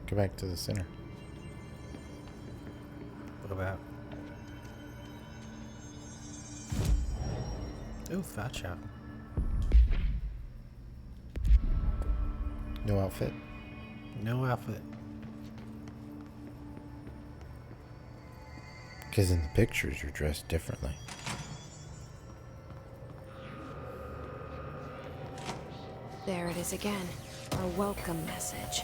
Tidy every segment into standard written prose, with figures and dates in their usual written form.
Go back to the center. What about? Oh, Fat Chap. No outfit. No outfit. Because in the pictures, you're dressed differently. There it is again. Our welcome message.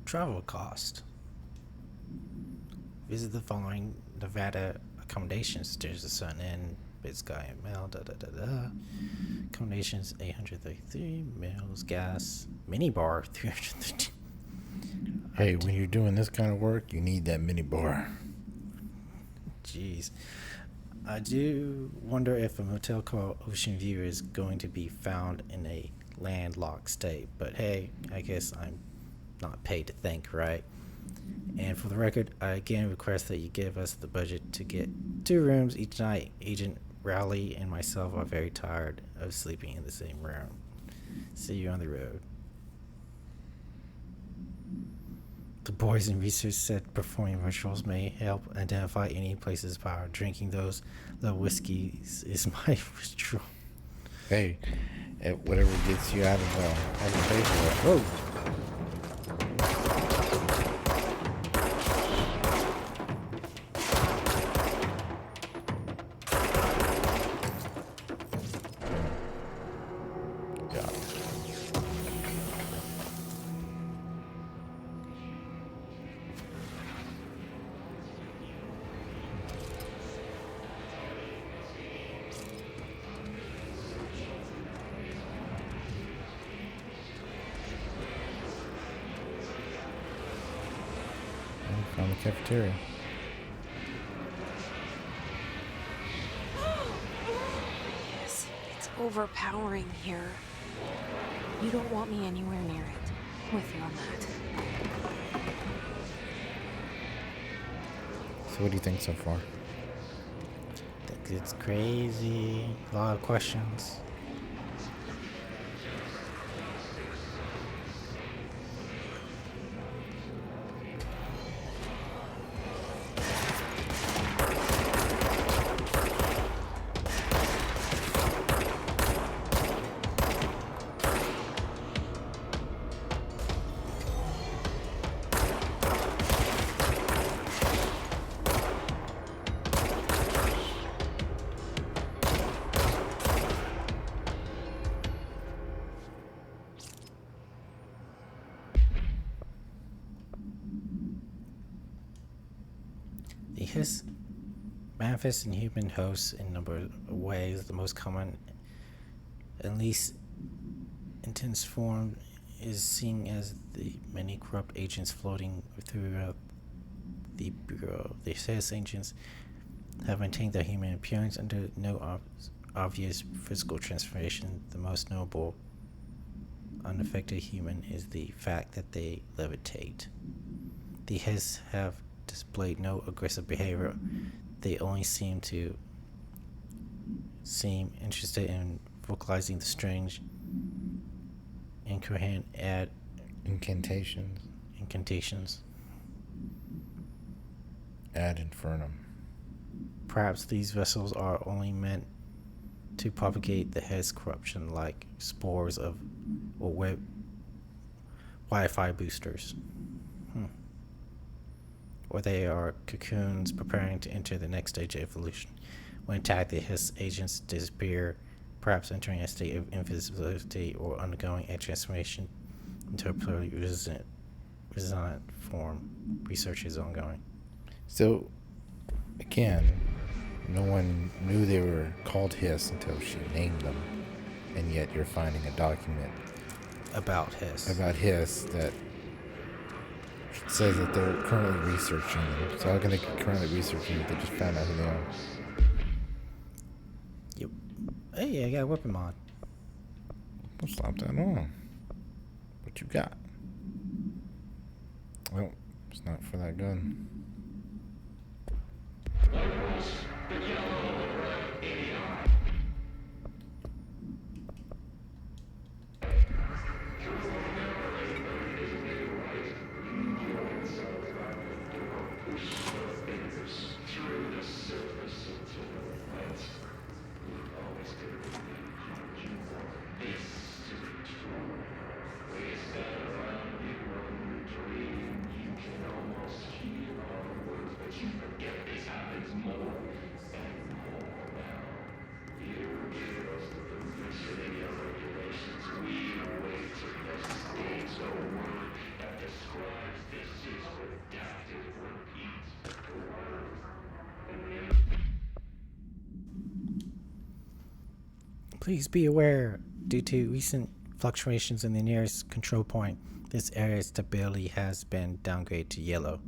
Travel cost. Visit the following Nevada accommodations. There's the Sun Inn, Big Sky Mail, Accommodations 833, meals, gas, minibar 330. Hey, when you're doing this kind of work, you need that mini bar. Jeez. I do wonder if a motel called Ocean View is going to be found in a landlocked state, but hey, I guess I'm not paid to think, right? And for the record, I again request that you give us the budget to get 2 rooms each night. Agent Rowley and myself are very tired of sleeping in the same room. See you on the road. The boys in research said performing rituals may help identify any places power. Drinking those little whiskeys is my ritual. Hey, whatever gets you out of having to pay for it. Whoa. God. I found the cafeteria. Yes, it's overpowering here. You don't want me anywhere near it. I'm with you on that. So what do you think so far? Think it's crazy. A lot of questions. The hiss manifests in human hosts in a number of ways. The most common, at least intense form, is seen as the many corrupt agents floating throughout the Bureau. The hiss agents have maintained their human appearance under no obvious physical transformation. The most notable unaffected human is the fact that they levitate. The hiss have displayed no aggressive behavior. They only seem interested in vocalizing the strange, incoherent Incantations. incantations. Ad infernum. Perhaps these vessels are only meant to propagate the head's corruption like spores of or web Wi-Fi boosters. Or they are cocoons preparing to enter the next stage of evolution. When attacked, the hiss agents disappear perhaps entering a state of invisibility or undergoing a transformation into a purely resonant form. Research is ongoing. So, again, no one knew they were called Hiss until she named them, and yet you're finding a document About Hiss. about Hiss that says that they're currently researching them. So how can they be currently researching them if they just found out who they are? Yep. Hey, I got a weapon mod. Well, slap that on. What you got? Well, it's not for that gun. Please be aware, due to recent fluctuations in the nearest control point, this area's stability has been downgraded to yellow.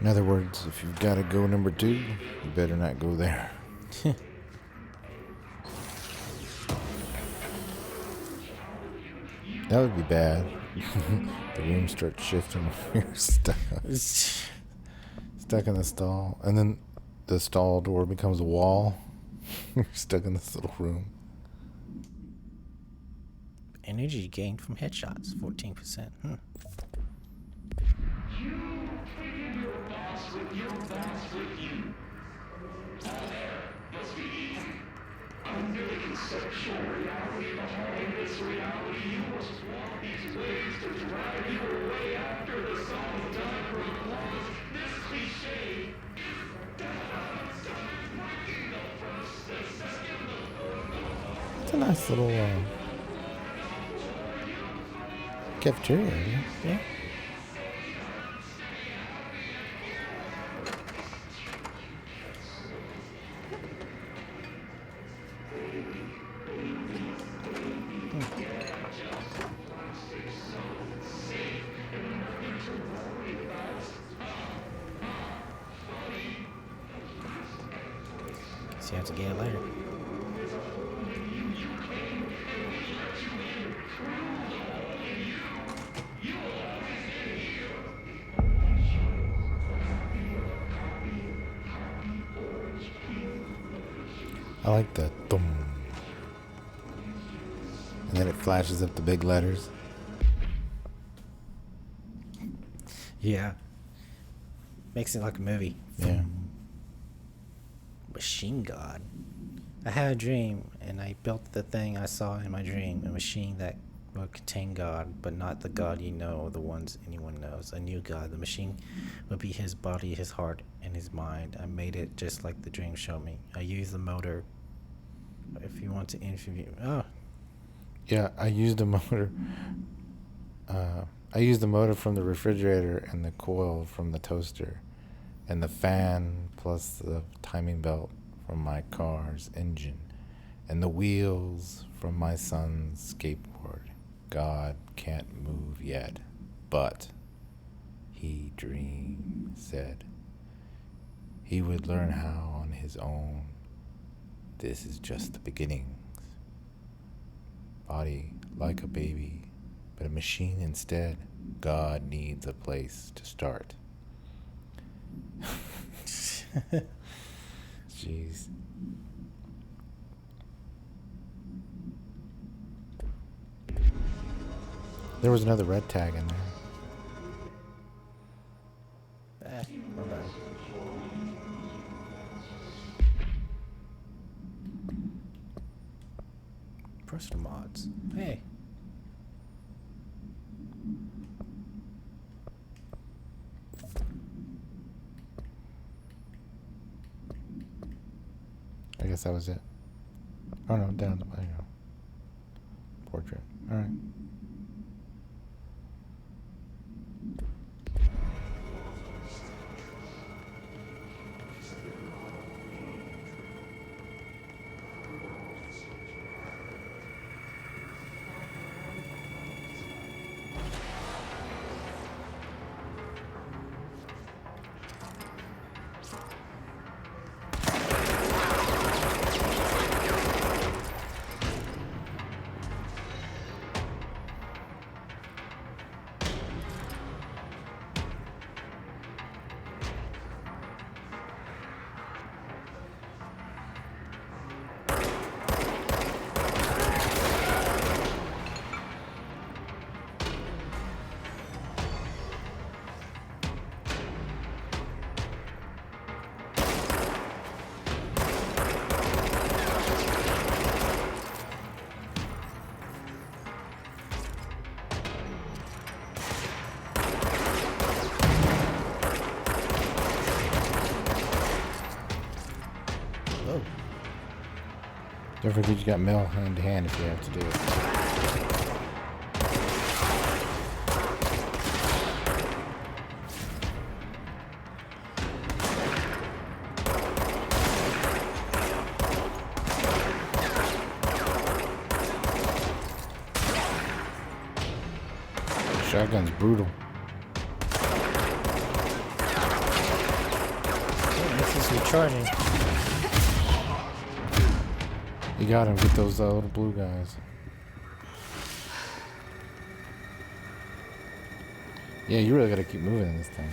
In other words, if you've got to go number 2, you better not go there. That would be bad. The room starts shifting. You're stuck in the stall. And then the stall door becomes a wall. You're stuck in this little room. Energy gained from headshots, 14%. It's a nice little cafeteria. Yeah. So you have to get it later. I like the thum. And then it flashes up the big letters. Yeah. Makes it like a movie. Yeah. Machine God. I had a dream, and I built the thing I saw in my dream, a machine that would contain God, but not the God you know or the ones anyone knows. A new God. The machine would be his body, his heart, and his mind. I made it just like the dream showed me. I used the motor. If you want to interview... Oh. Yeah, I used a motor. I used the motor from the refrigerator and the coil from the toaster and the fan plus the timing belt from my car's engine and the wheels from my son's skateboard. God can't move yet, but he said he would learn how on his own. This is just the beginnings. Body like a baby, but a machine instead. God needs a place to start. Jeez. There was another red tag in there. My bad. Personal mods. Hey. guess that was it. Oh no, down. There you go. Portrait. All right. Oh, Don't forget you got mail hand to hand if you have to do it. Shotgun's brutal. this is recharging. You got him. Get those little blue guys. Yeah, you really gotta keep moving this thing.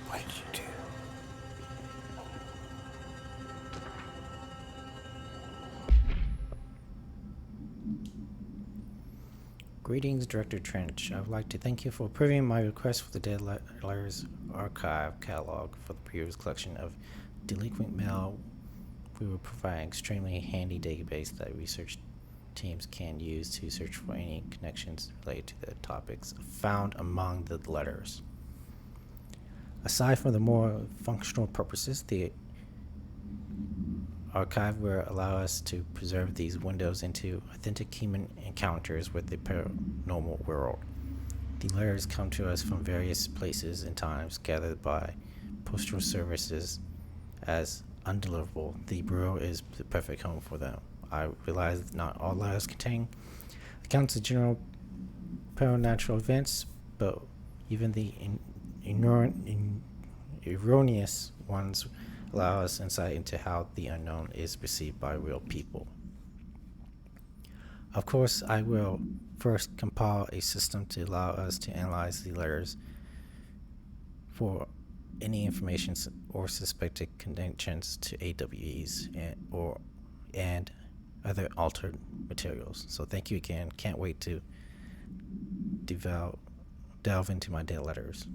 What did you do? Greetings, Director Trench. I would like to thank you for approving my request for the Dead Letters Archive catalog for the previous collection of delinquent mail. We will provide an extremely handy database that research teams can use to search for any connections related to the topics found among the letters. Aside from the more functional purposes, the archive will allow us to preserve these windows into authentic human encounters with the paranormal world. The letters come to us from various places and times, gathered by postal services as undeliverable. The Bureau is the perfect home for them. I realize that not all letters contain accounts of general paranormal events, but even the erroneous ones allow us insight into how the unknown is perceived by real people. Of course, I will first compile a system to allow us to analyze the letters for any information or suspected connections to AWEs and other altered materials. So thank you again. Can't wait to delve into my dead letters.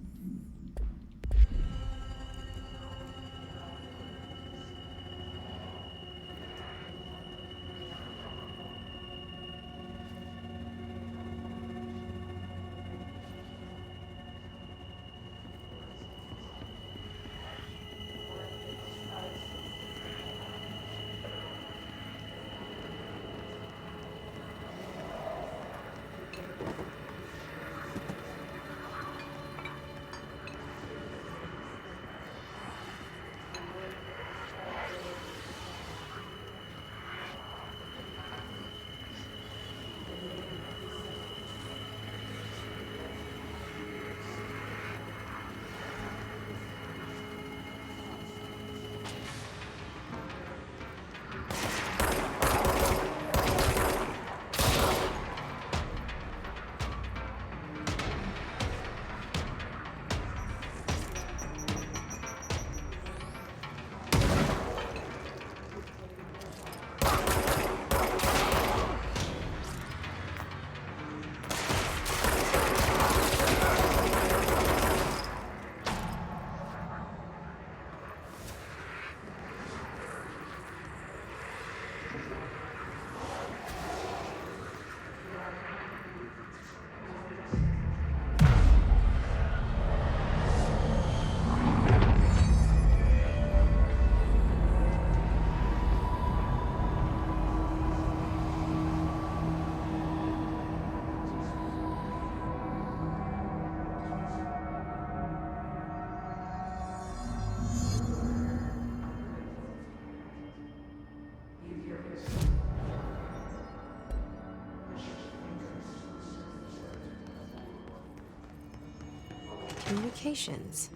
communications.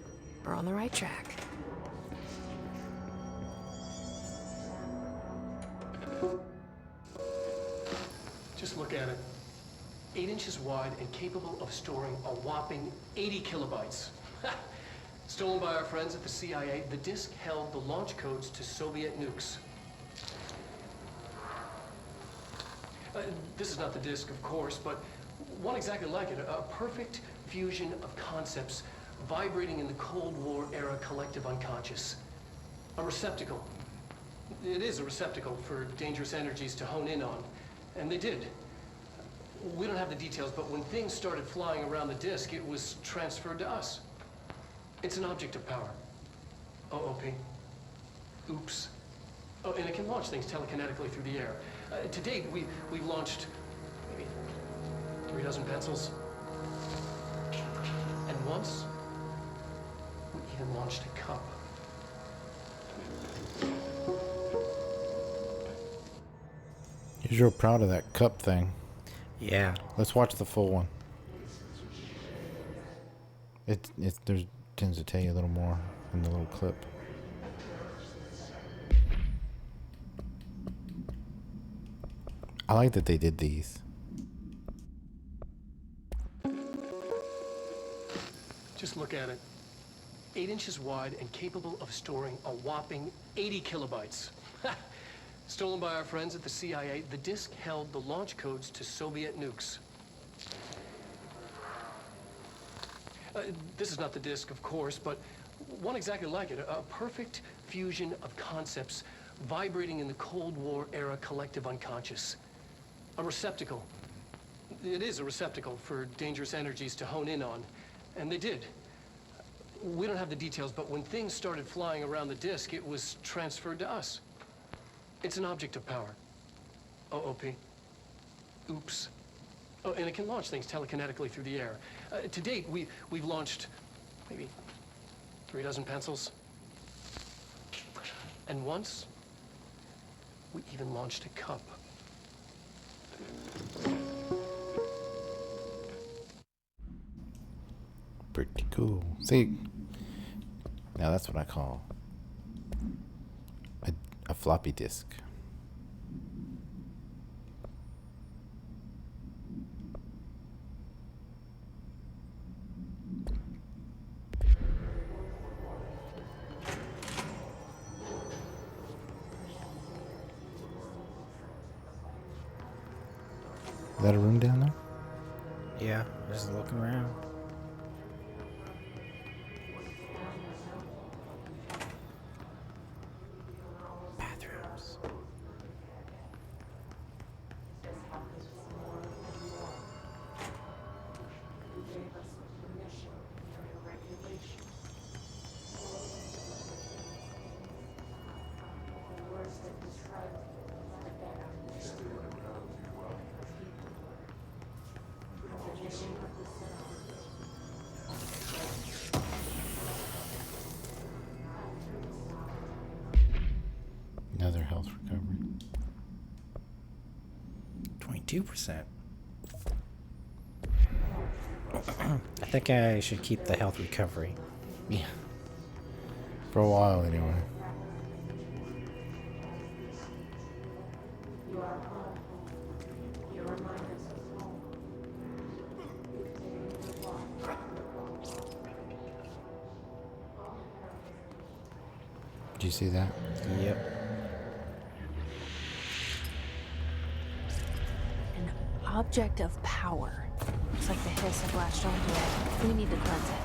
We're on the right track. Just look at it. 8 inches wide and capable of storing a whopping 80 kilobytes. Stolen by our friends at the CIA, the disk held the launch codes to Soviet nukes. This is not the disk, of course, but one exactly like it. A perfect fusion of concepts vibrating in the Cold War era collective unconscious. A receptacle. It is a receptacle for dangerous energies to hone in on. And they did. We don't have the details, but when things started flying around the disk, it was transferred to us. It's an object of power. OOP. Oops. Oh, and it can launch things telekinetically through the air. To date, we've launched maybe 3 dozen pencils. And once, we even launched a cup. You're real proud of that cup thing. Yeah. Let's watch the full one. It tends to tell you a little more in the little clip. I like that they did these. Just look at it. 8 inches wide and capable of storing a whopping 80 kilobytes. Stolen by our friends at the CIA, the disk held the launch codes to Soviet nukes. This is not the disk, of course, but one exactly like it. A perfect fusion of concepts vibrating in the Cold War era collective unconscious. A receptacle. It is a receptacle for dangerous energies to hone in on. And they did. We don't have the details, but when things started flying around the disk, it was transferred to us. It's an object of power. OOP. Oops. Oh, and it can launch things telekinetically through the air. To date, we've launched maybe 3 dozen pencils. And once, we even launched a cup. Pretty cool. See, now that's what I call a floppy disk. Is that a room down there? Yeah. Just looking around. Bathrooms. Another health recovery. 22%. I think I should keep the health recovery. Yeah. For a while, anyway. Did you see that? Yep. An object of power. Looks like the hiss have latched onto it. We need to cleanse it.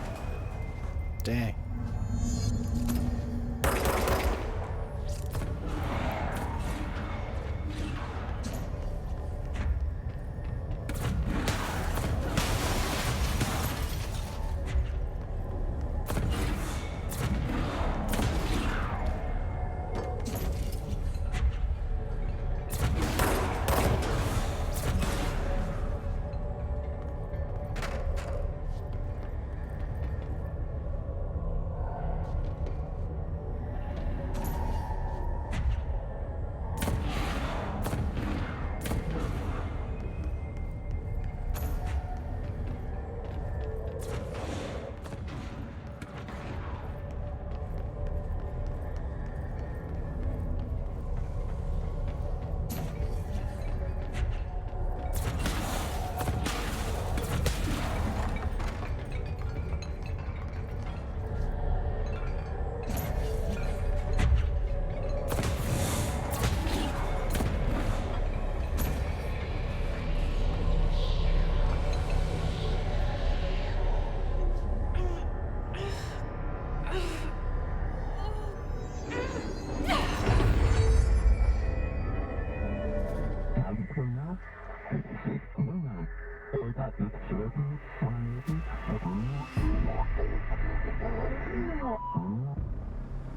Dang.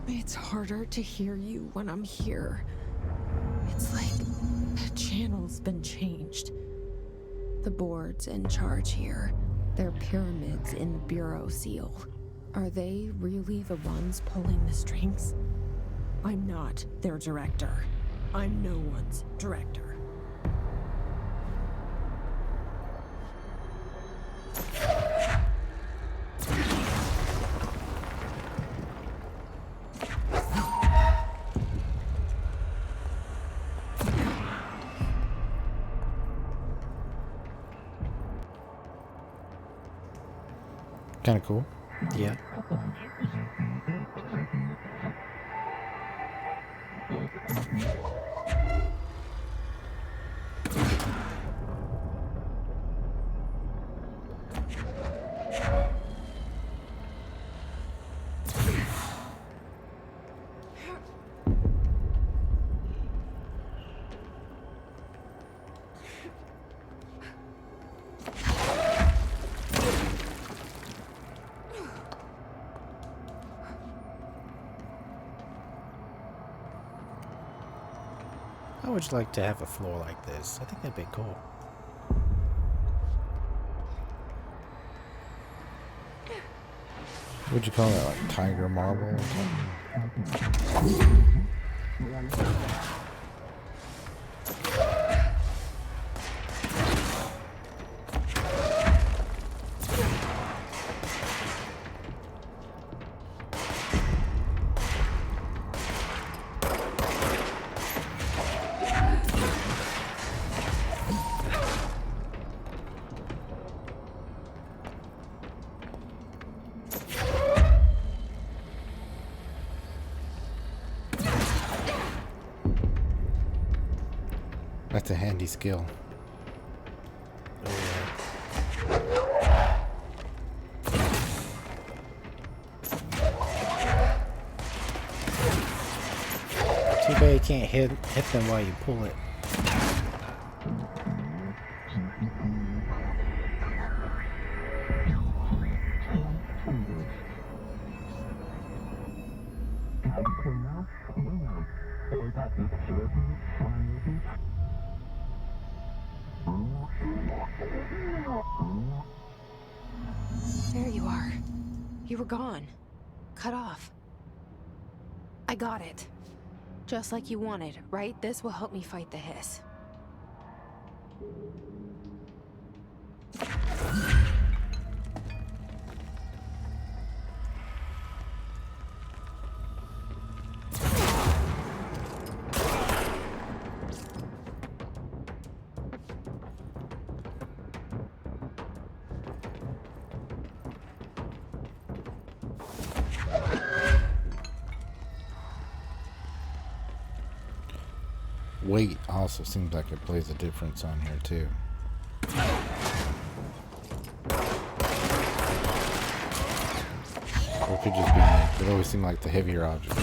It's harder to hear you when I'm here. It's like the channel's been changed. The board's in charge here. They're pyramids in Bureau Seal. Are they really the ones pulling the strings? I'm not their director. I'm no one's director. Kind of cool. Yeah. I would like to have a floor like this. I think that'd be cool. What'd you call that? Like tiger marble or something? That's a handy skill. Too bad you can't hit them while you pull it. There you are. You were gone. Cut off. I got it. Just like you wanted, right? This will help me fight the hiss. Weight also seems like it plays a difference on here too. Or it could just be me. It always seemed like the heavier objects.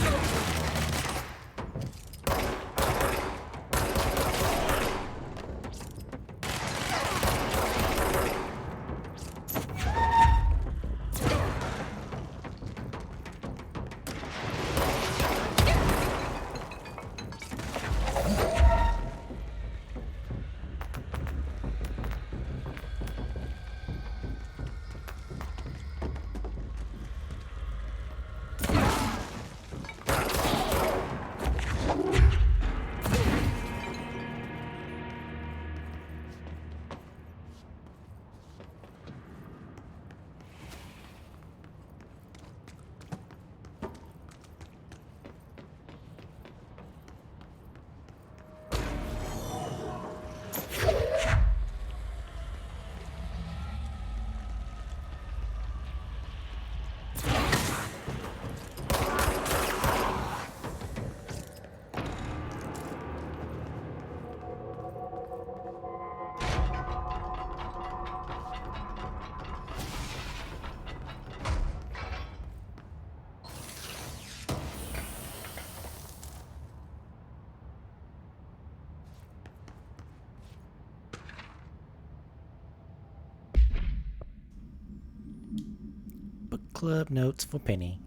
Club Notes for Penny.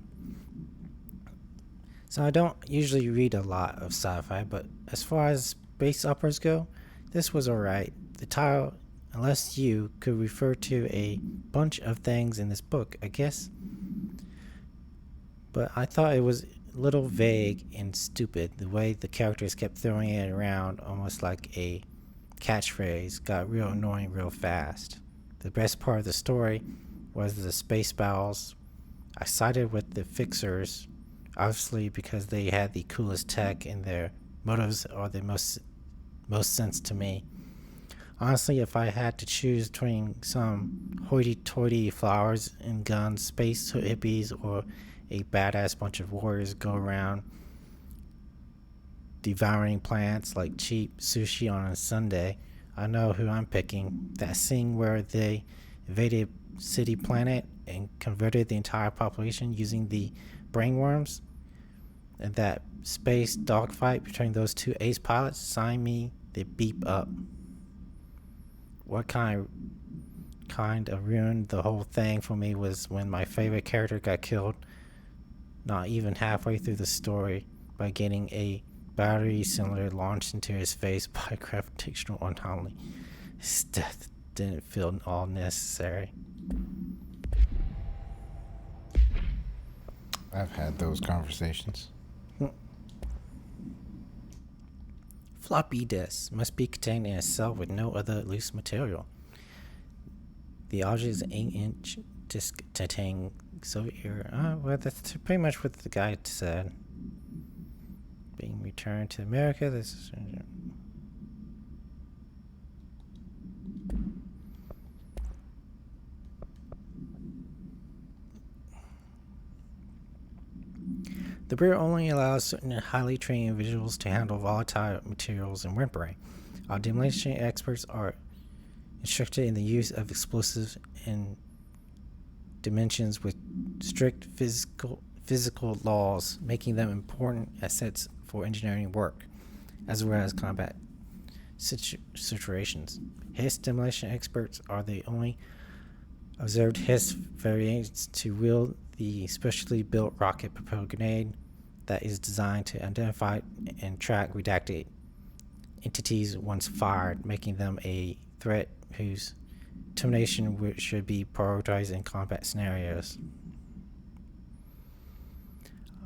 So I don't usually read a lot of sci-fi, but as far as space operas go, this was alright. The title, Unless You, could refer to a bunch of things in this book, I guess. But I thought it was a little vague and stupid. The way the characters kept throwing it around almost like a catchphrase got real annoying real fast. The best part of the story was the space battles. I sided with the fixers, obviously because they had the coolest tech and their motives are the most sense to me. Honestly, if I had to choose between some hoity-toity flowers and guns, space hippies, or a badass bunch of warriors go around devouring plants like cheap sushi on a Sunday, I know who I'm picking. That scene where they invaded City Planet and converted the entire population using the brainworms, and that space dogfight between those two ace pilots, sign me the beep up. What kind of ruined the whole thing for me was when my favorite character got killed not even halfway through the story by getting a battery cylinder launched into his face by a gravitational anomaly. His death didn't feel all necessary. I've had those conversations. Floppy disk must be contained in a cell with no other loose material. The object is an 8-inch disk containing Soviet era. Well, that's pretty much what the guy said. Being returned to America. This is. The Bureau only allows certain highly trained individuals to handle volatile materials and weaponry. Our demolition experts are instructed in the use of explosives in dimensions with strict physical laws, making them important assets for engineering work, as well as combat situations. Hiss demolition experts are the only observed Hiss variants to wield the specially built rocket-propelled grenade that is designed to identify and track redacted entities once fired, making them a threat whose termination should be prioritized in combat scenarios.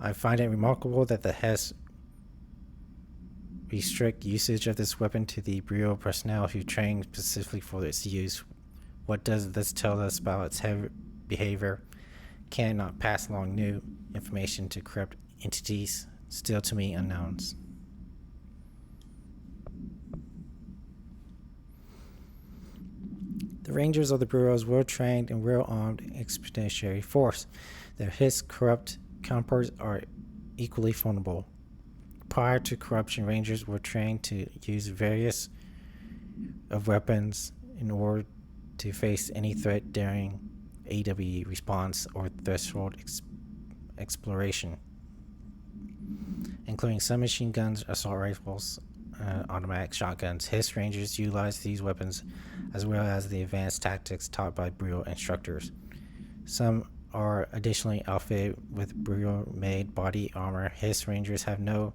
I find it remarkable that the Hess restrict usage of this weapon to the Bureau personnel who train specifically for its use. What does this tell us about its behavior? Cannot pass along new information to corrupt entities, still to me unknowns. The Rangers of the Bureau's well-trained and well-armed expeditionary force. Their Hiss corrupt counterparts are equally formidable. Prior to corruption, Rangers were trained to use various of weapons in order to face any threat during AWE response or threshold exploration, including submachine guns, assault rifles, automatic shotguns. Hiss Rangers utilize these weapons as well as the advanced tactics taught by Bureau instructors. Some are additionally outfitted with Bureau-made body armor. Hiss Rangers have no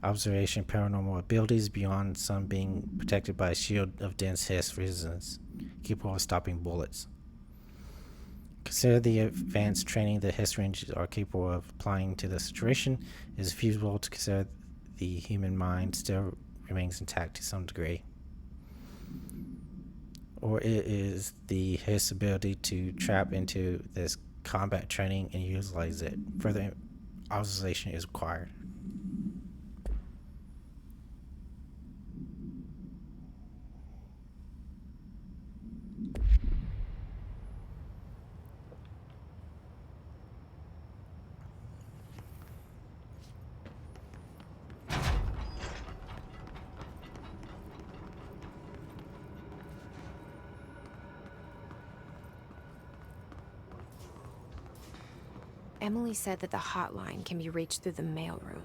observation paranormal abilities beyond some being protected by a shield of dense Hiss resistance, capable of stopping bullets. Consider the advanced training the Hiss Rangers are capable of applying to the situation. It is feasible to consider the human mind still remains intact to some degree. Or it is the Hiss ability to trap into this combat training and utilize it. Further observation is required. Emily said that the hotline can be reached through the mailroom.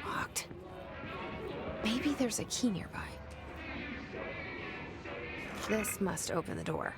Locked. Maybe there's a key nearby. This must open the door.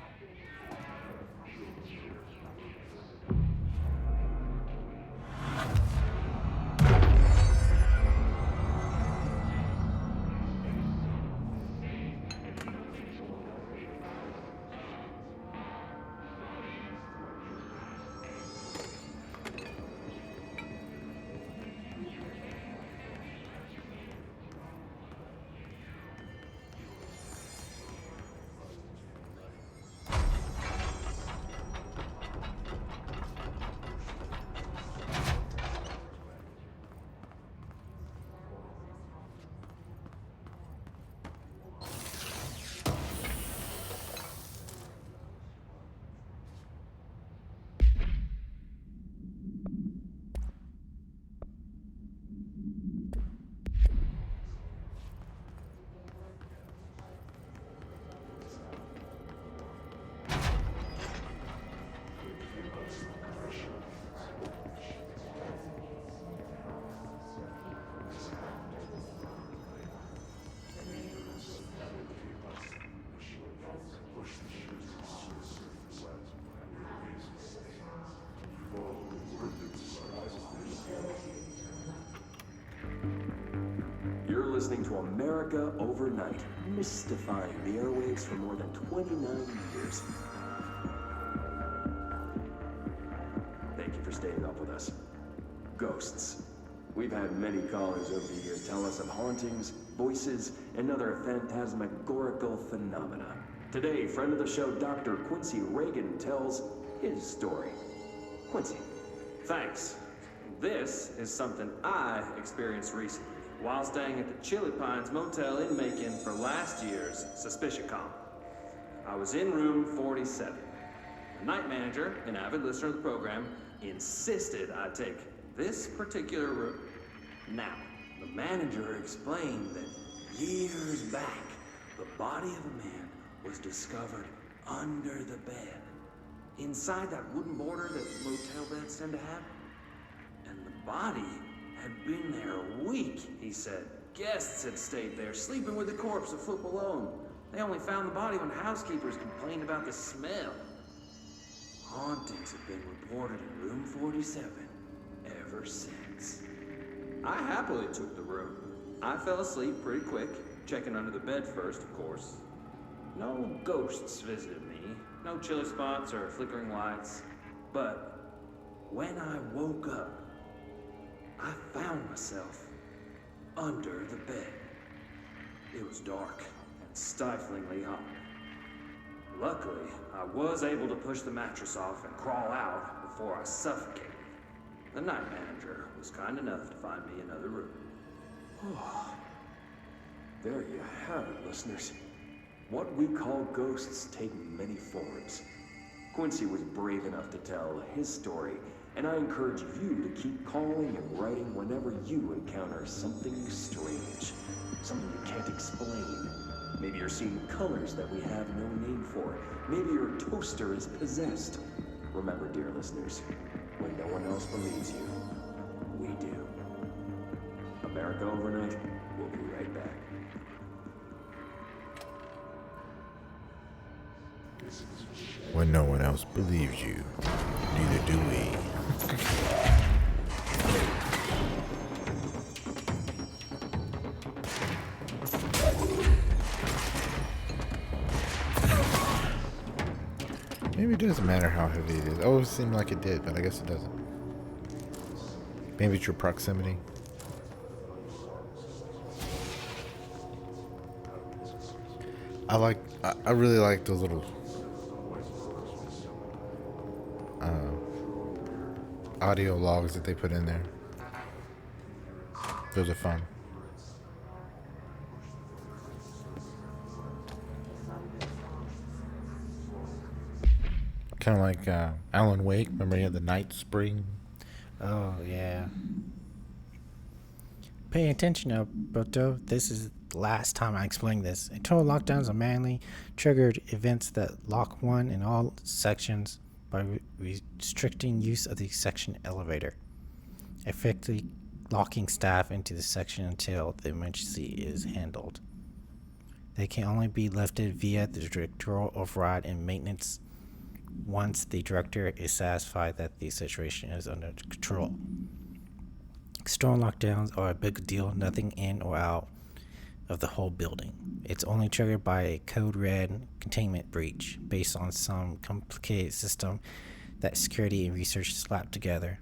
You're listening to America Overnight, mystifying the airwaves for more than 29 years. Thank you for staying up with us. Ghosts. We've had many callers over the years tell us of hauntings, voices, and other phantasmagorical phenomena. Today, friend of the show, Dr. Quincy Reagan, tells his story. Quincy. Thanks. This is something I experienced recently while staying at the Chili Pines Motel in Macon for last year's SuspiciaCon. I was in room 47. The night manager, an avid listener of the program, insisted I take this particular room. Now, the manager explained that years back, the body of a man was discovered under the bed, inside that wooden border that motel beds tend to have. And the body had been there a week, he said. Guests had stayed there, sleeping with the corpse a foot below them. They only found the body when housekeepers complained about the smell. Hauntings have been reported in room 47 ever since. I happily took the room. I fell asleep pretty quick, checking under the bed first, of course. No ghosts visited me, no chilly spots or flickering lights. But when I woke up, I found myself under the bed. It was dark and stiflingly hot. Luckily, I was able to push the mattress off and crawl out before I suffocated. The night manager was kind enough to find me another room. There you have it, listeners. What we call ghosts take many forms. Quincy was brave enough to tell his story, and I encourage you to keep calling and writing whenever you encounter something strange, something you can't explain. Maybe you're seeing colors that we have no name for. Maybe your toaster is possessed. Remember, dear listeners, when no one else believes you, we do. America Overnight, we'll be right back. When no one else believes you, neither do we. Maybe it doesn't matter how heavy it is. Oh, it seemed like it did, but I guess it doesn't. Maybe it's your proximity. I really like those little audio logs that they put in there. Those are fun. Kind of like Alan Wake. Remember he had the Night Spring? Oh, yeah. Pay attention now, Boto. This is the last time I explain this. Internal lockdowns are manually triggered events that lock one in all sections by restricting use of the section elevator, effectively locking staff into the section until the emergency is handled. They can only be lifted via the directorial override and maintenance once the director is satisfied that the situation is under control. External lockdowns are a big deal, nothing in or out of the whole building. It's only triggered by a code red containment breach based on some complicated system that security and research slapped together.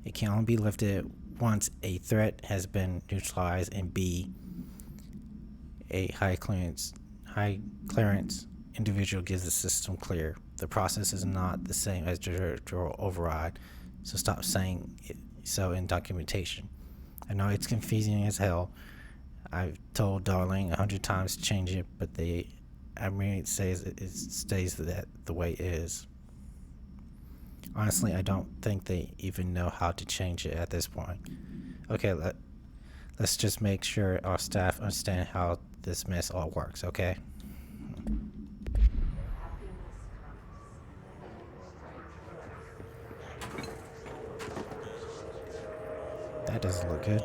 It can only be lifted once a threat has been neutralized and B, a high clearance individual gives the system clear. The process is not the same as directorial override, so stop saying it so in documentation. I know it's confusing as hell. I've told Darling 100 times to change it, but it says it stays the way it is. Honestly, I don't think they even know how to change it at this point. Okay, let's just make sure our staff understand how this mess all works, okay? That doesn't look good.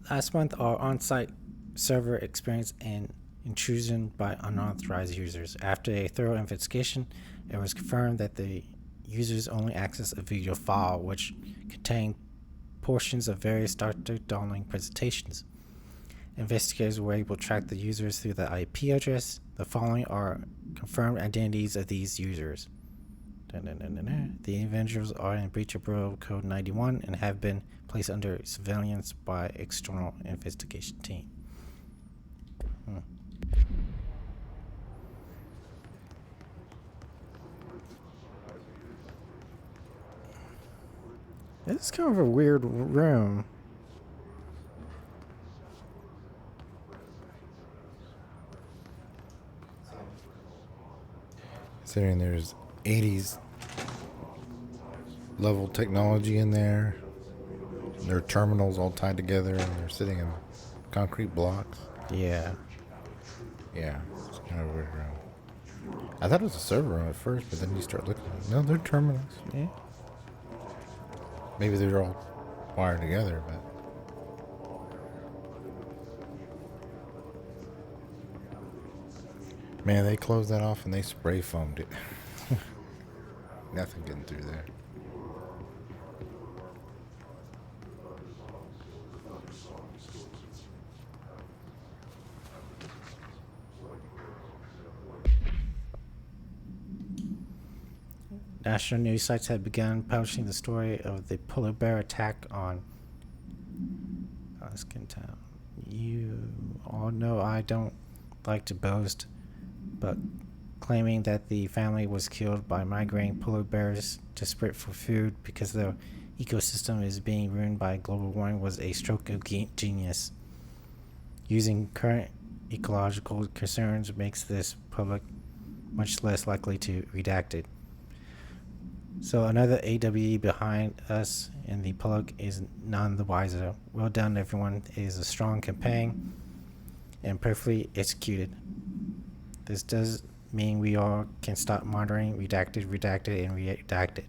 Last month, our on-site server experienced an intrusion by unauthorized users. After a thorough investigation, it was confirmed that the users only accessed a video file which contained portions of various Dr. Darling presentations. Investigators were able to track the users through the IP address. The following are confirmed identities of these users. The individuals are in breach of Bureau Code 91 and have been placed under surveillance by external investigation team. This is kind of a weird room. Considering there's 80s level technology in there. There are terminals all tied together and they're sitting in concrete blocks. Yeah. Yeah, it's kind of a weird room. I thought it was a server room at first, but then you start looking. No, they're terminals. Yeah. Maybe they're all wired together, but. Man, they closed that off and they spray foamed it. Nothing getting through there. National news sites had begun publishing the story of the polar bear attack on Alaskan Town. You all know I don't like to boast, but claiming that the family was killed by migrating polar bears desperate for food because the ecosystem is being ruined by global warming was a stroke of genius. Using current ecological concerns makes this public much less likely to redact it. So another AWE behind us and the public is none the wiser. Well done, everyone. It is a strong campaign and perfectly executed. This does mean we all can stop monitoring redacted, and redacted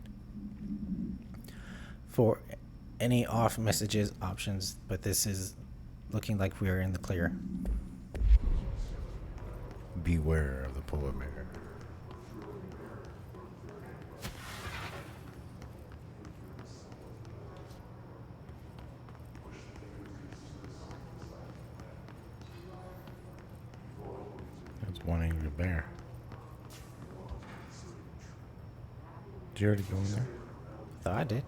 for any off messages options, but this is looking like we are in the clear. Beware of the polar bear. That's one angry bear. Did you already go in there? Thought I did.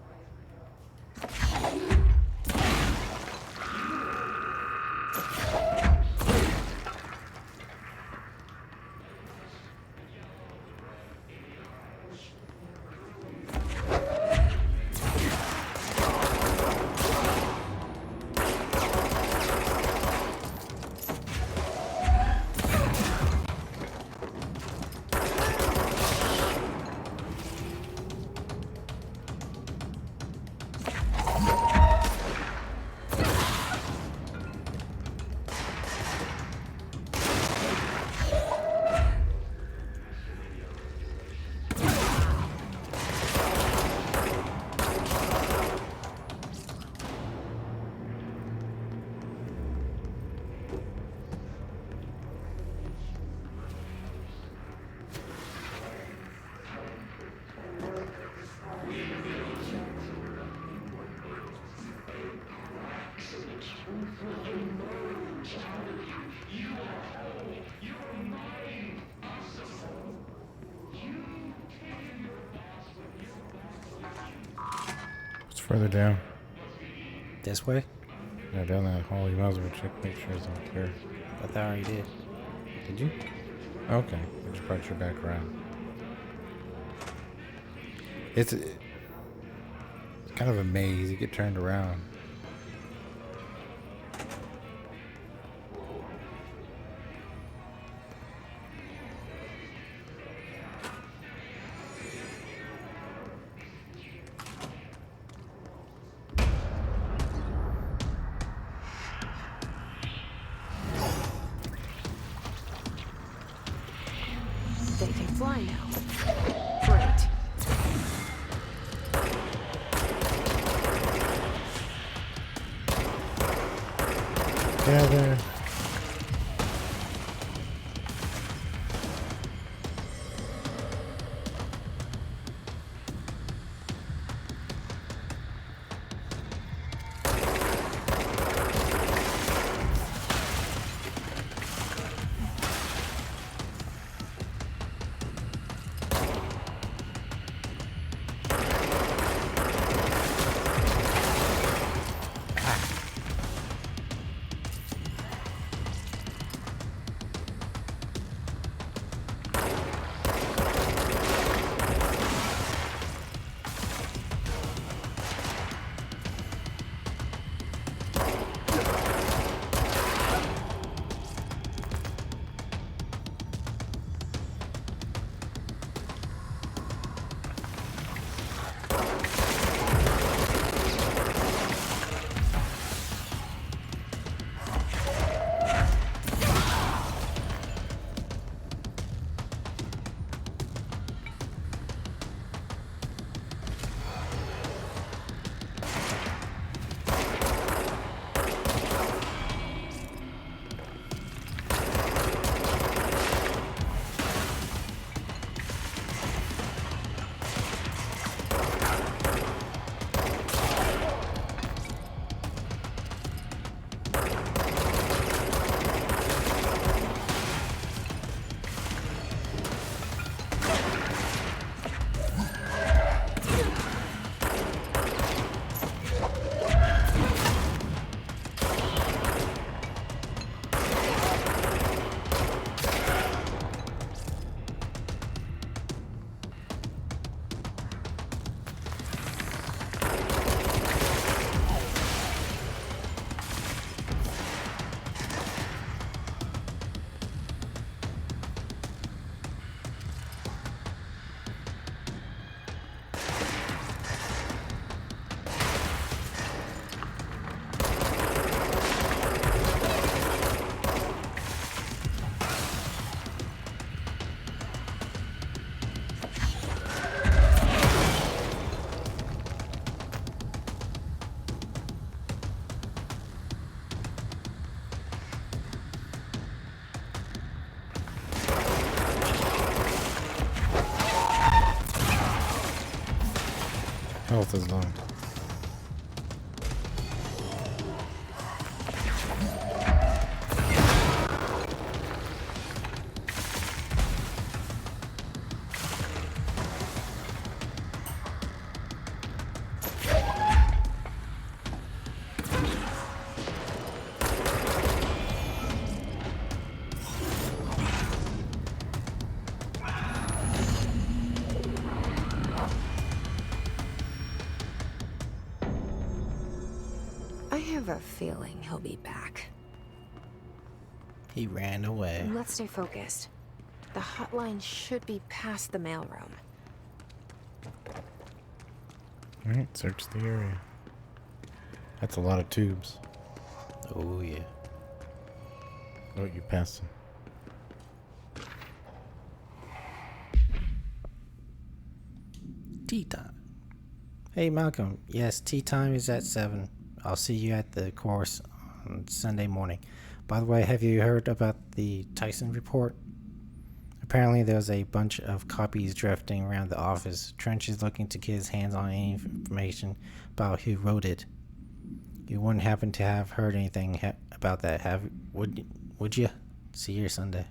Further down. This way? Yeah, down that hall. You might as well check, make sure it's all clear. I thought I already did. Did you? Okay. I just brought you back around. It's kind of a maze. You get turned around. They can fly now. Great. Yeah, there. Health is low. I have a feeling he'll be back. He ran away. Let's stay focused. The hotline should be past the mailroom. Alright, search the area. That's a lot of tubes. Oh, yeah. Oh, you passed them. Tea time. Hey, Malcolm. Yes, tea time is at 7. I'll see you at the course on Sunday morning. By the way, have you heard about the Tyson report? Apparently, there's a bunch of copies drifting around the office. Trench is looking to get his hands on any information about who wrote it. You wouldn't happen to have heard anything about that, would you? See you Sunday.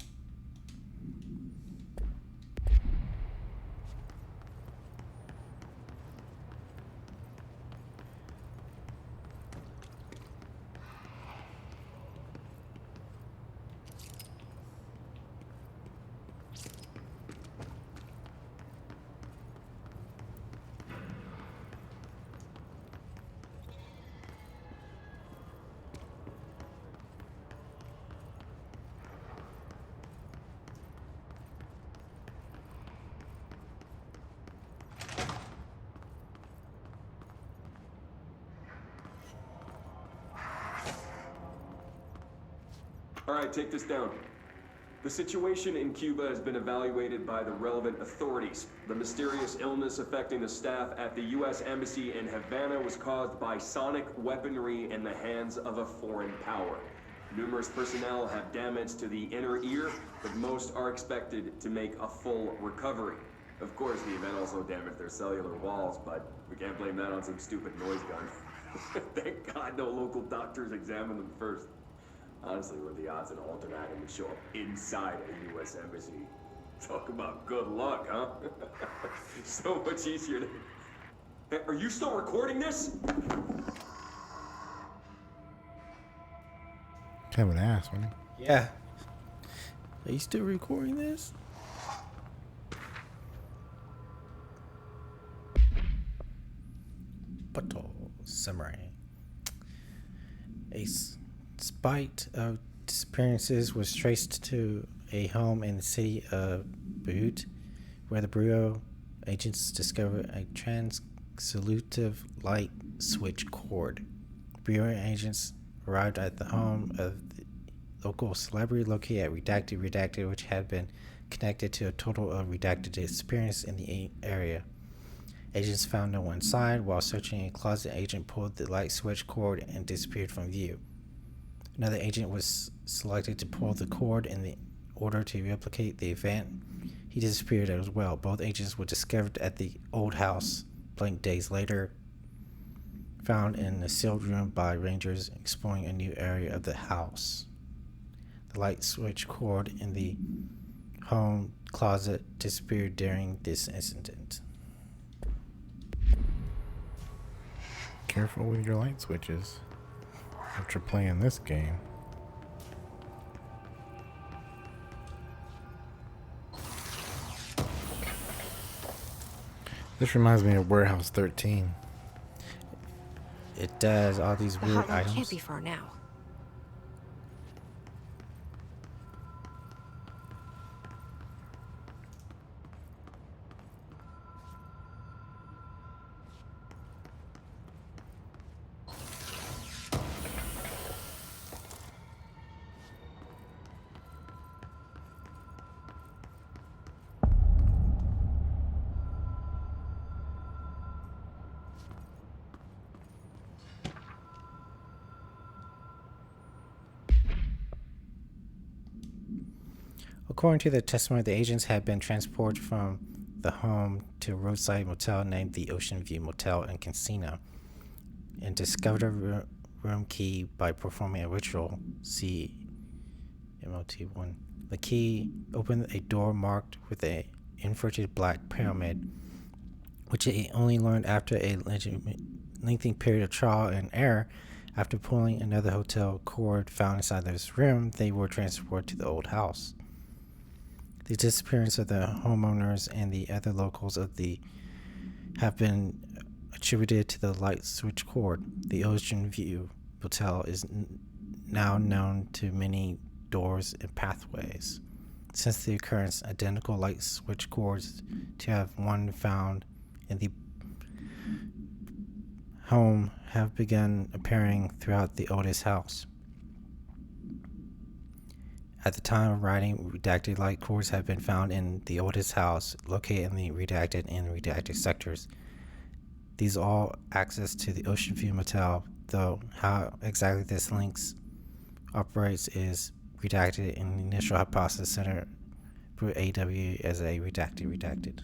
All right, take this down. The situation in Cuba has been evaluated by the relevant authorities. The mysterious illness affecting the staff at the U.S. Embassy in Havana was caused by sonic weaponry in the hands of a foreign power. Numerous personnel have damage to the inner ear, but most are expected to make a full recovery. Of course, the event also damaged their cellular walls, but we can't blame that on some stupid noise gun. Thank God no local doctors examined them first. Honestly, what are the odds an ultimatum would show up inside a U.S. embassy? Talk about good luck, huh? So much easier to... Hey, are you still recording this? Kind of an ass, wasn't he? Yeah. Are you still recording this? Butto Samurai. A spite of disappearances was traced to a home in the city of Beirut, where the Bureau agents discovered a transolutive light switch cord. Bureau agents arrived at the home of the local celebrity located at Redacted, which had been connected to a total of redacted disappearances in the area. Agents found no one inside. While searching a closet, agent pulled the light switch cord and disappeared from view. Another agent was selected to pull the cord in order to replicate the event. He disappeared as well. Both agents were discovered at the old house blank days later, found in a sealed room by rangers exploring a new area of the house. The light switch cord in the home closet disappeared during this incident. Careful with your light switches after playing this game. This reminds me of Warehouse 13. It does all these The weird hotline items. can't be far now. According to the testimony, the agents had been transported from the home to a roadside motel named the Ocean View Motel and Casino and discovered a room key by performing a ritual. See MOT1. The key opened a door marked with an inverted black pyramid, which they only learned after a lengthy period of trial and error. After pulling another hotel cord found inside this room, they were transported to the old house. The disappearance of the homeowners and the other locals have been attributed to the light switch cord. The Ocean View Motel is now known to many doors and pathways. Since the occurrence, identical light switch cords to have one found in the home have begun appearing throughout the oldest house. At the time of writing, redacted light cords have been found in the oldest house located in the redacted and redacted sectors. These all access to the Ocean View Motel, though how exactly this links operates is redacted in the initial hypothesis center for AW as a redacted.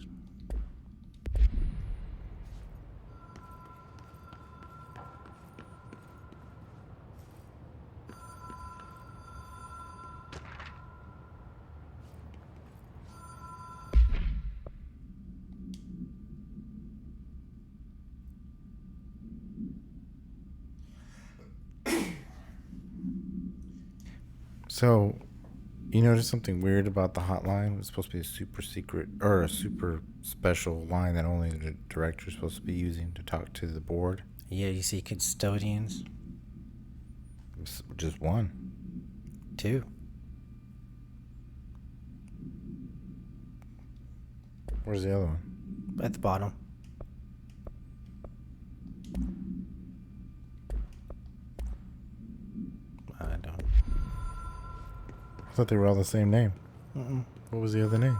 So, you notice something weird about the hotline? It's supposed to be a super secret or a super special line that only the director is supposed to be using to talk to the board. Yeah, you see custodians. Just one. 2. Where's the other one? At the bottom. I don't. thought they were all the same name. What was the other name?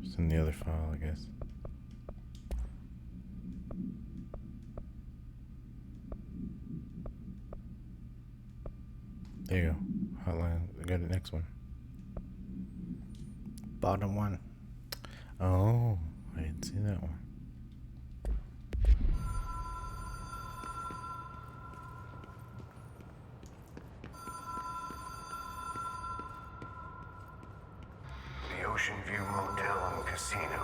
It's in the other file, I guess. There you go. Hotline. I got the next one. Bottom one. Oh, I didn't see that one. The Ocean View Motel and Casino.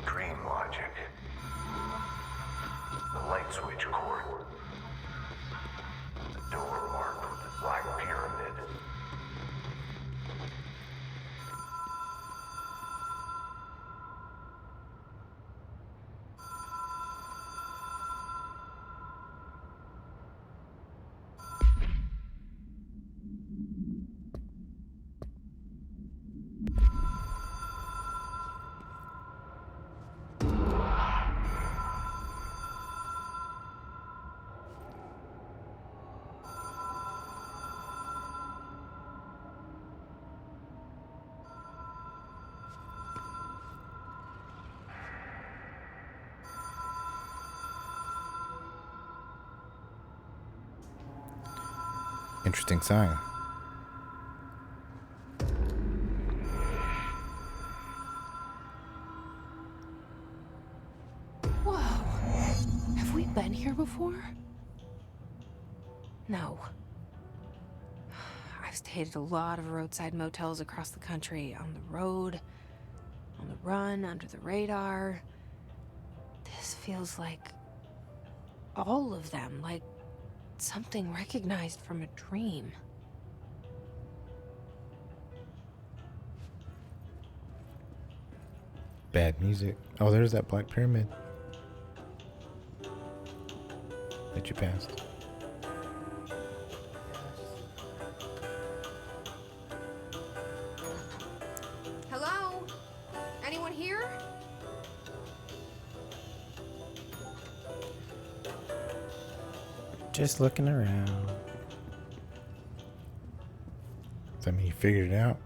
Dream Logic. The light switch cord. The door marked with the Black Pyramid. Interesting sign. Whoa. Have we been here before? No. I've stayed at a lot of roadside motels across the country, on the road, on the run, under the radar. This feels like all of them, like something recognized from a dream. Bad music. Oh, there's that Black Pyramid that you passed. Hello? Anyone here? Just looking around. Does that mean you figured it out?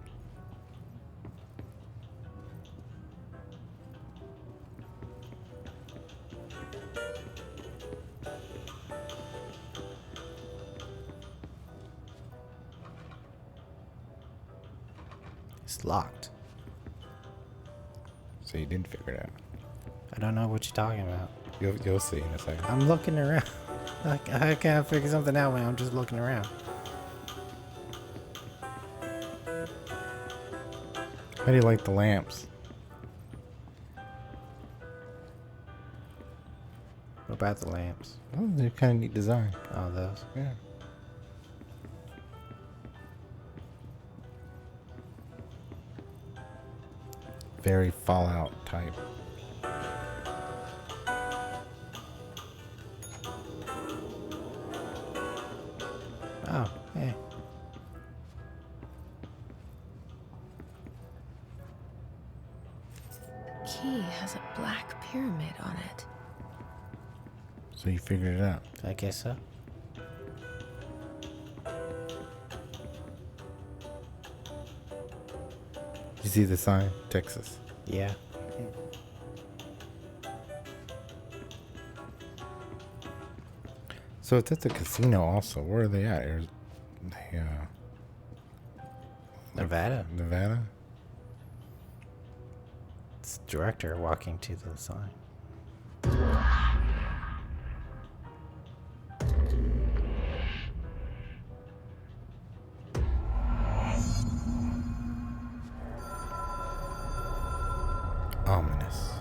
It's locked. So you didn't figure it out. I don't know what you're talking about. You'll see in a second. I'm looking around. I can't figure something out when I'm just looking around. How do you like the lamps? What about the lamps? Oh, they're kind of neat design. Oh, those. Yeah. Very Fallout type. Oh, hey. Key has a black pyramid on it. So you figured it out. I guess so. You see the sign? Texas. Yeah. So it's at the casino also. Where are they at? Nevada. Nevada? It's the director walking to the sign. Ominous.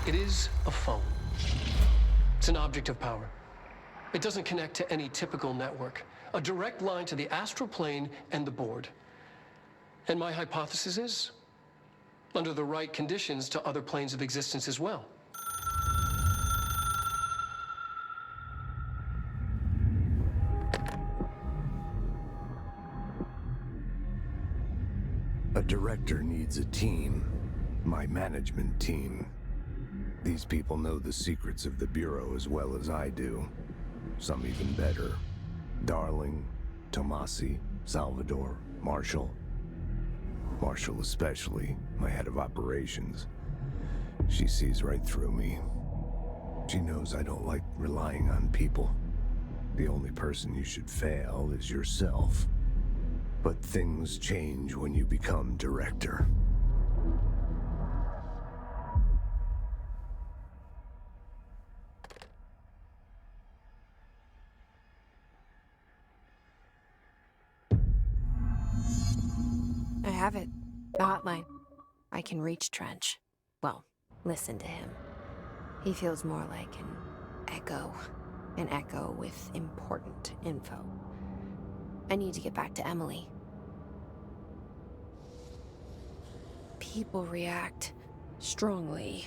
It is a phone. It's an object of power. It doesn't connect to any typical network. A direct line to the astral plane and the board. And my hypothesis is, under the right conditions, to other planes of existence as well. A director needs a team. My management team. These people know the secrets of the Bureau as well as I do. Some even better. Darling, Tomasi, Salvador, Marshall. Marshall especially, my head of operations. She sees right through me. She knows I don't like relying on people. The only person you should fail is yourself. But things change when you become director. I have it. The hotline. I can reach Trench. Well, listen to him. He feels more like an echo. An echo with important info. I need to get back to Emily. People react strongly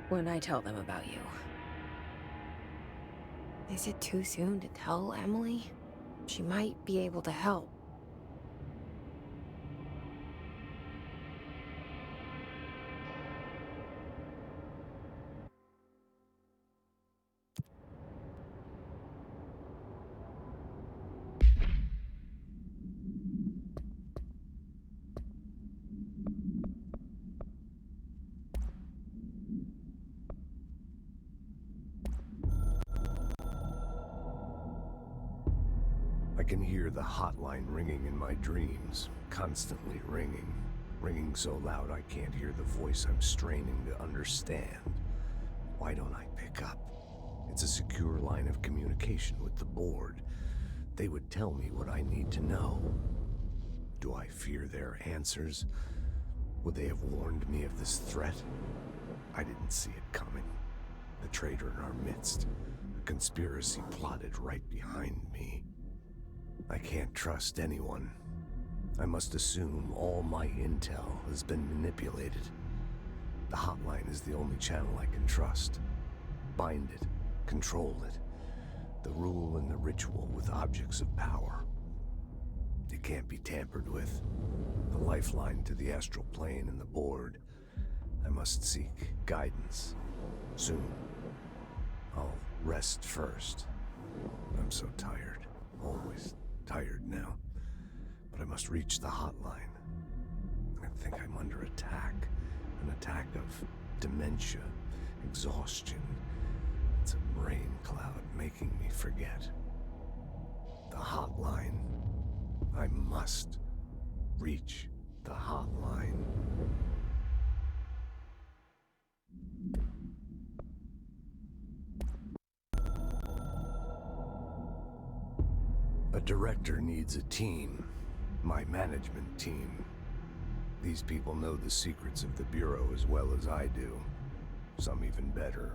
when I tell them about you. Is it too soon to tell Emily? She might be able to help. I can hear the hotline ringing in my dreams, constantly ringing. Ringing so loud I can't hear the voice I'm straining to understand. Why don't I pick up? It's a secure line of communication with the board. They would tell me what I need to know. Do I fear their answers? Would they have warned me of this threat? I didn't see it coming. The traitor in our midst. A conspiracy plotted right behind me. I can't trust anyone. I must assume all my intel has been manipulated. The hotline is the only channel I can trust. Bind it, control it. The rule and the ritual with objects of power. It can't be tampered with. The lifeline to the astral plane and the board. I must seek guidance. Soon. I'll rest first. I'm so tired. Always tired now. But I must reach the hotline. I think I'm under attack. An attack of dementia, exhaustion. It's a brain cloud making me forget. The hotline. I must reach the hotline. A director needs a team. My management team. These people know the secrets of the Bureau as well as I do. Some even better.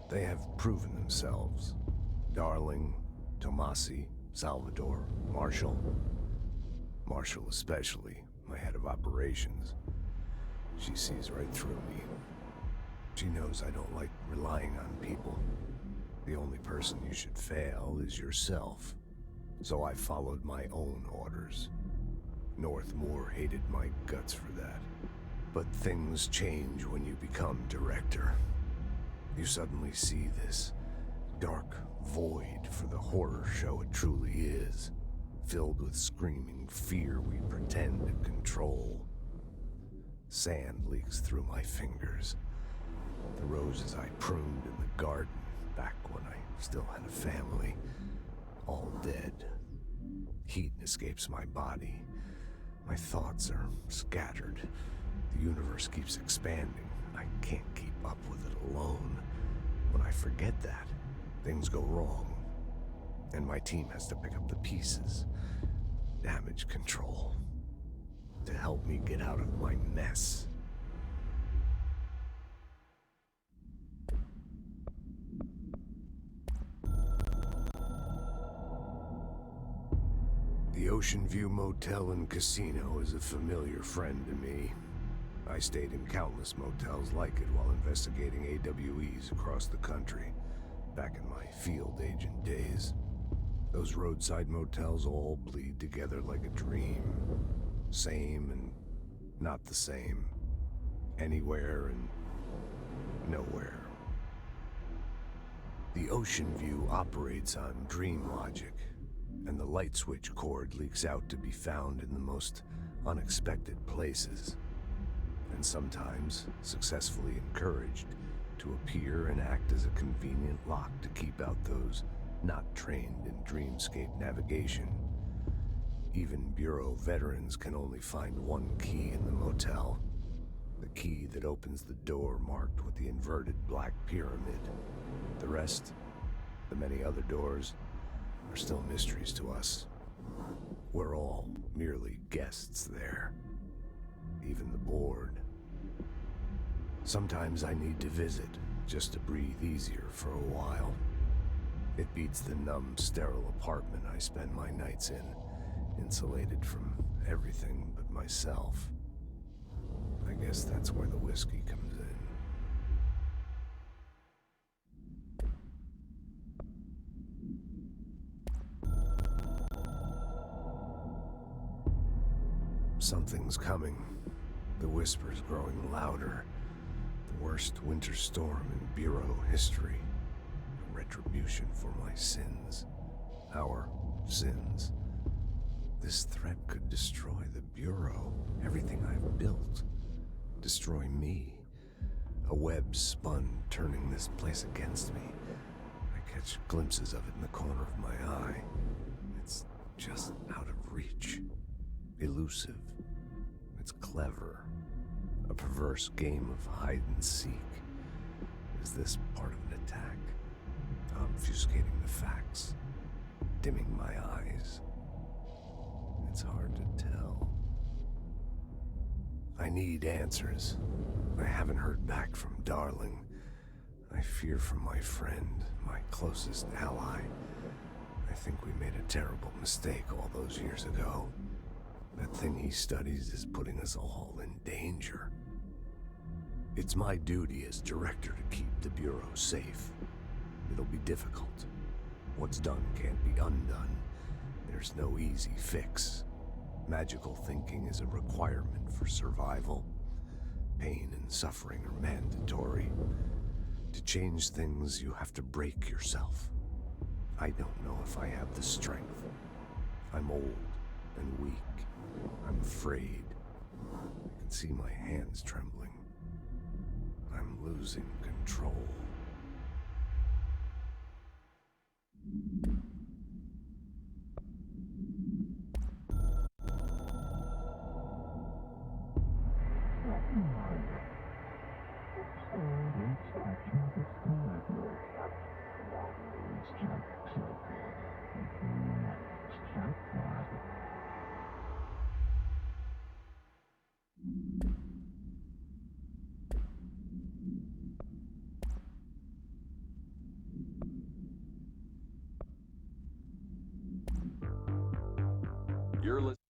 They have proven themselves. Darling, Tomasi, Salvador, Marshall. Marshall especially, my head of operations. She sees right through me. She knows I don't like relying on people. The only person you should fail is yourself. So I followed my own orders. Northmore hated my guts for that. But things change when you become director. You suddenly see this dark void for the horror show it truly is, filled with screaming fear we pretend to control. Sand leaks through my fingers. The roses I pruned in the garden back when I still had a family, all dead. Heat escapes my body. My thoughts are scattered. The universe keeps expanding. I can't keep up with it alone. When I forget that, things go wrong. And my team has to pick up the pieces. Damage control. To help me get out of my mess. The Ocean View Motel and Casino is a familiar friend to me. I stayed in countless motels like it while investigating AWEs across the country, back in my field agent days. Those roadside motels all bleed together like a dream. Same and not the same. Anywhere and nowhere. The Ocean View operates on dream logic, and the light switch cord leaks out to be found in the most unexpected places, and sometimes successfully encouraged to appear and act as a convenient lock to keep out those not trained in dreamscape navigation. Even Bureau veterans can only find one key in the motel. The key that opens the door marked with the inverted black pyramid. The rest, the many other doors, are still mysteries to us. We're all merely guests there. Even the board. Sometimes I need to visit, just to breathe easier for a while. It beats the numb, sterile apartment I spend my nights in, insulated from everything but myself. I guess that's where the whiskey comes in. Something's coming. The whispers growing louder. The worst winter storm in Bureau history. A retribution for my sins. Our sins. This threat could destroy the Bureau. Everything I've built. Destroy me. A web spun, turning this place against me. I catch glimpses of it in the corner of my eye. It's just out of reach. Elusive. It's clever. A perverse game of hide and seek. Is this part of an attack? Obfuscating the facts. Dimming my eyes. It's hard to tell. I need answers. I haven't heard back from Darling. I fear for my friend, my closest ally. I think we made a terrible mistake all those years ago. That thing he studies is putting us all in danger. It's my duty as director to keep the Bureau safe. It'll be difficult. What's done can't be undone. There's no easy fix. Magical thinking is a requirement for survival. pain and suffering are mandatory. To change things, you have to break yourself. I don't know if I have the strength. I'm old and weak. I'm afraid. I can see my hands trembling. I'm losing control. You're listening.